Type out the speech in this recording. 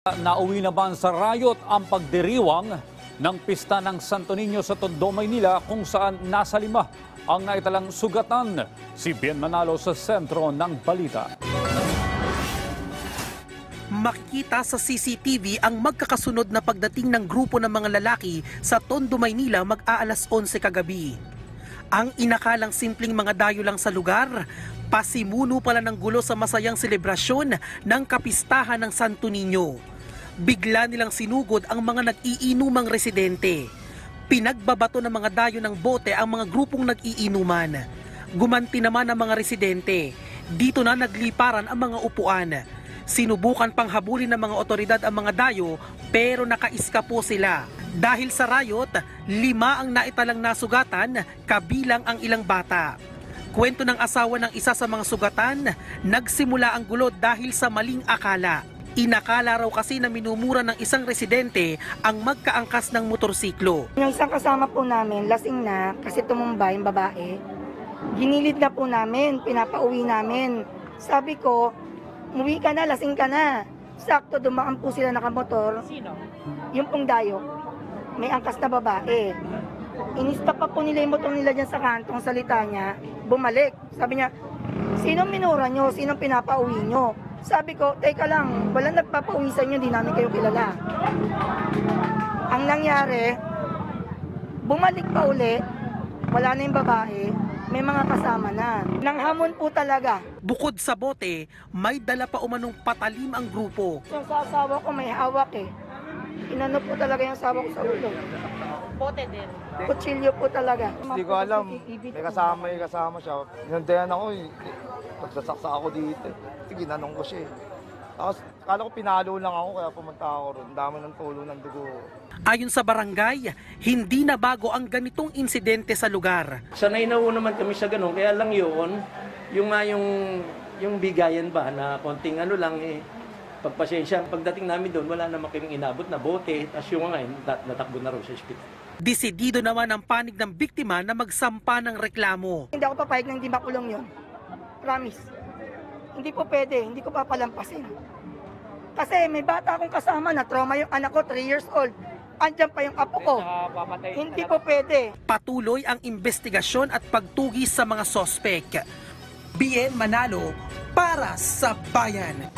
Nauwi naman sa rayot ang pagdiriwang ng pista ng Santo Niño sa Tondo, Maynila kung saan nasa 5 ang naitalang sugatan. Si Bien Manalo sa sentro ng balita. Makikita sa CCTV ang magkakasunod na pagdating ng grupo ng mga lalaki sa Tondo, Maynila mag-aalas 11 kagabi. Ang inakalang simpleng mga dayo lang sa lugar, pasimuno pala ng gulo sa masayang selebrasyon ng kapistahan ng Santo Niño. Bigla nilang sinugod ang mga nag-iinumang residente. Pinagbabato ng mga dayo ng bote ang mga grupong nag-iinuman. Gumanti naman ang mga residente. Dito na nagliparan ang mga upuan. Sinubukan pang habulin ng mga otoridad ang mga dayo pero nakaiska po sila. Dahil sa riot, 5 ang naitalang nasugatan, kabilang ang ilang bata. Kwento ng asawa ng isa sa mga sugatan, nagsimula ang gulo dahil sa maling akala. Inakala raw kasi na minumura ng isang residente ang magkaangkas ng motorsiklo. Yung isang kasama po namin, lasing na kasi tumumba yung babae. Ginilid na po namin, pinapauwi namin. Sabi ko, umuwi ka na, lasing ka na. Sakto, dumaan po sila nakamotor. Sino? Yung pong dayo. May angkas na babae. Inista pa po nila yung motor nila dyan sa kantong salita niya. Bumalik. Sabi niya, sinong minura nyo? Sinong pinapauwi nyo? Sabi ko, teka lang, walang nagpapauwi sa inyo, di namin kayo kilala. Ang nangyari, bumalik pa uli, wala na yung babae, may mga kasama na. Nanghamon po talaga. Bukod sa bote, may dala pa umanong patalim ang grupo. Yung sa asawa ko may hawak eh. Inano po talaga yung asawa ko sa ulo. Bote din. Kutsilyo po talaga. Hindi ko alam, may kasama siya. Hinantayan ako eh. Nagsasaksa ako dito eh. Ginanong ko siya eh. Tapos, kala ko pinalo lang ako kaya pumunta ako ron. Dami ng tulo ng dugo. Ayon sa barangay, hindi na bago ang ganitong insidente sa lugar. Sanay na naman kami sa ganun, kaya lang yun, yung bigayan ba na konting ano lang eh, pagpasensya. Pagdating namin doon, wala naman kaming inabot na bote, tapos yung ngayon, natakbo na raw sa ospital. Desidido naman ang panig ng biktima na magsampa ng reklamo. Hindi ako papayag na hindi makulong yun. Promise. Hindi po pwede, hindi ko papalampasin. Kasi may bata akong kasama na trauma yung anak ko, 3 years old. Andyan pa yung apo ko. Hindi po pwede. Patuloy ang investigasyon at pagtugis sa mga sospek. Bien Manalo para sa bayan.